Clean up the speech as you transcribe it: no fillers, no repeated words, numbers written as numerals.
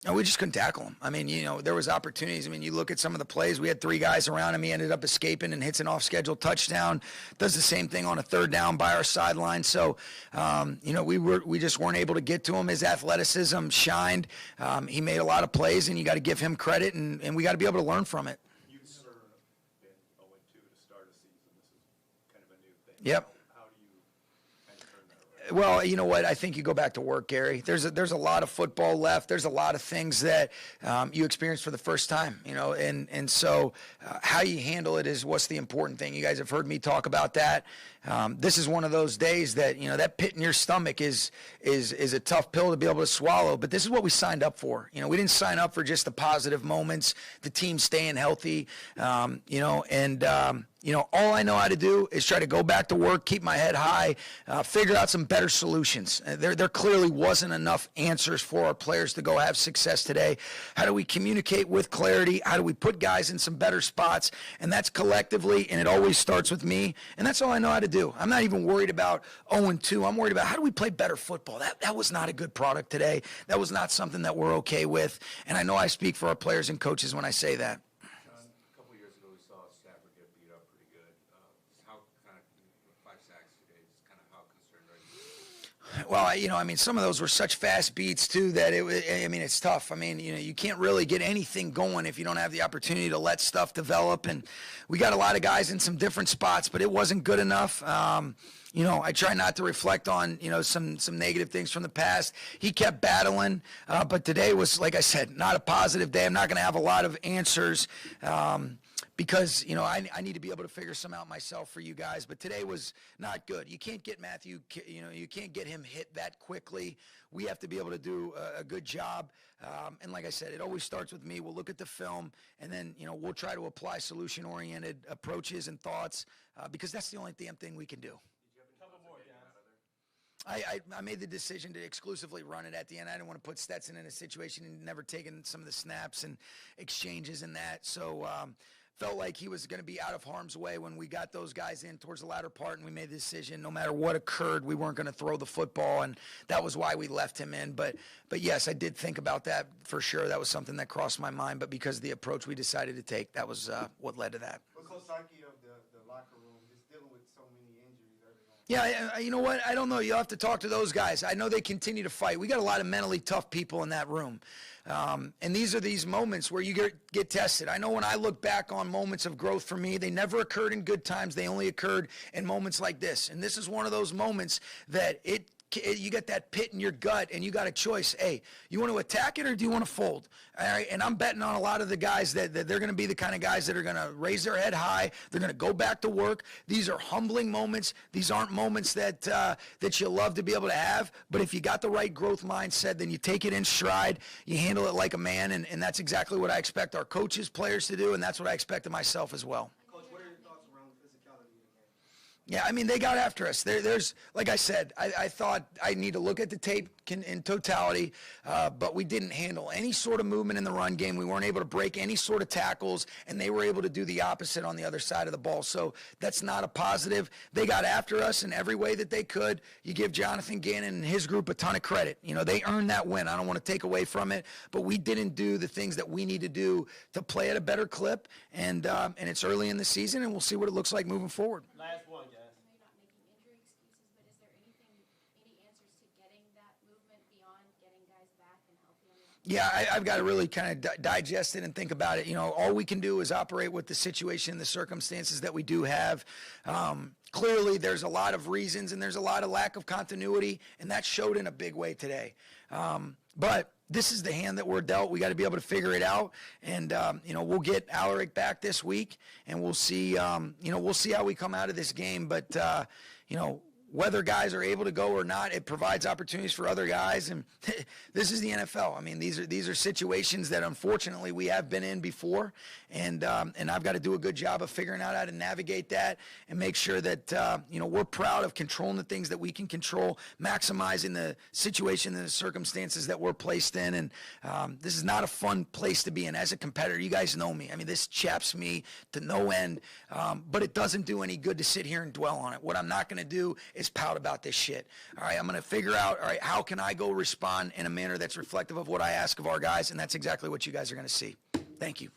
No, we just couldn't tackle him. I mean, there was opportunities. I mean, you look at some of the plays. We had three guys around him. He ended up escaping and hits an off-schedule touchdown. Does the same thing on a third down by our sideline. So, we just weren't able to get to him. His athleticism shined. He made a lot of plays, and you got to give him credit, and we got to be able to learn from it. You've never been 0-2 to start a season. This is kind of a new thing. Yep. How do you kind of turn that around? Well, you know what? I think you go back to work, Gary. There's a lot of football left. There's a lot of things that you experience for the first time, and so how you handle it is what's the important thing. You guys have heard me talk about that. This is one of those days that, that pit in your stomach is a tough pill to be able to swallow, but this is what we signed up for. We didn't sign up for just the positive moments, the team staying healthy, all I know how to do is try to go back to work, keep my head high, figure out some better solutions. There clearly wasn't enough answers for our players to go have success today. How do we communicate with clarity? How do we put guys in some better spots? And that's collectively, and it always starts with me, and that's all I know how to do. I'm not even worried about 0-2. I'm worried about how do we play better football. That was not a good product today. That was not something that we're okay with, and I know I speak for our players and coaches when I say that. Well, some of those were such fast beats, too, that it's tough. You can't really get anything going if you don't have the opportunity to let stuff develop. And we got a lot of guys in some different spots, but it wasn't good enough. I try not to reflect on, some negative things from the past. He kept battling, but today was, like I said, not a positive day. I'm not going to have a lot of answers. Because, I need to be able to figure some out myself for you guys. But today was not good. You can't get Matthew, you can't get him hit that quickly. We have to be able to do a good job. And like I said, it always starts with me. We'll look at the film, and then, we'll try to apply solution-oriented approaches and thoughts because that's the only damn thing we can do. I made the decision to exclusively run it at the end. I didn't want to put Stetson in a situation and never taken some of the snaps and exchanges and that. So felt like he was going to be out of harm's way when we got those guys in towards the latter part, and we made the decision no matter what occurred, we weren't going to throw the football, and that was why we left him in. But yes, I did think about that for sure. That was something that crossed my mind, but because of the approach we decided to take, that was what led to that. What's the psyche of the locker room just dealing with so many injuries early on? Yeah, you know what? I don't know. You'll have to talk to those guys. I know they continue to fight. We got a lot of mentally tough people in that room. And these are these moments where you get tested. I know when I look back on moments of growth for me, they never occurred in good times. They only occurred in moments like this. And this is one of those moments that you get that pit in your gut and you got a choice. Hey, you want to attack it or do you want to fold? All right, and I'm betting on a lot of the guys that they're going to be the kind of guys that are going to raise their head high. They're going to go back to work. These are humbling moments. These aren't moments that you love to be able to have. But if you got the right growth mindset, then you take it in stride. You handle it like a man, and that's exactly what I expect our coaches, players to do, and that's what I expect of myself as well. Yeah, they got after us. There's, like I said, I thought I need to look at the tape in totality, but we didn't handle any sort of movement in the run game. We weren't able to break any sort of tackles, and they were able to do the opposite on the other side of the ball. So that's not a positive. They got after us in every way that they could. You give Jonathan Gannon and his group a ton of credit. They earned that win. I don't want to take away from it, but we didn't do the things that we need to do to play at a better clip, and it's early in the season, and we'll see what it looks like moving forward. Last one, guys. Yeah, I've got to really kind of digest it and think about it. All we can do is operate with the situation, the circumstances that we do have. Clearly, there's a lot of reasons, and there's a lot of lack of continuity, and that showed in a big way today. But this is the hand that we're dealt. We got to be able to figure it out, and we'll get Alaric back this week, and we'll see. We'll see how we come out of this game. But whether guys are able to go or not, it provides opportunities for other guys. And this is the NFL. These are situations that unfortunately we have been in before, and I've got to do a good job of figuring out how to navigate that and make sure that we're proud of controlling the things that we can control, maximizing the situation and the circumstances that we're placed in. And this is not a fun place to be in as a competitor. You guys know me. This chaps me to no end, but it doesn't do any good to sit here and dwell on it. What I'm not going to do is pout about this shit. All right, I'm going to figure out, all right, how can I go respond in a manner that's reflective of what I ask of our guys, and that's exactly what you guys are going to see. Thank you.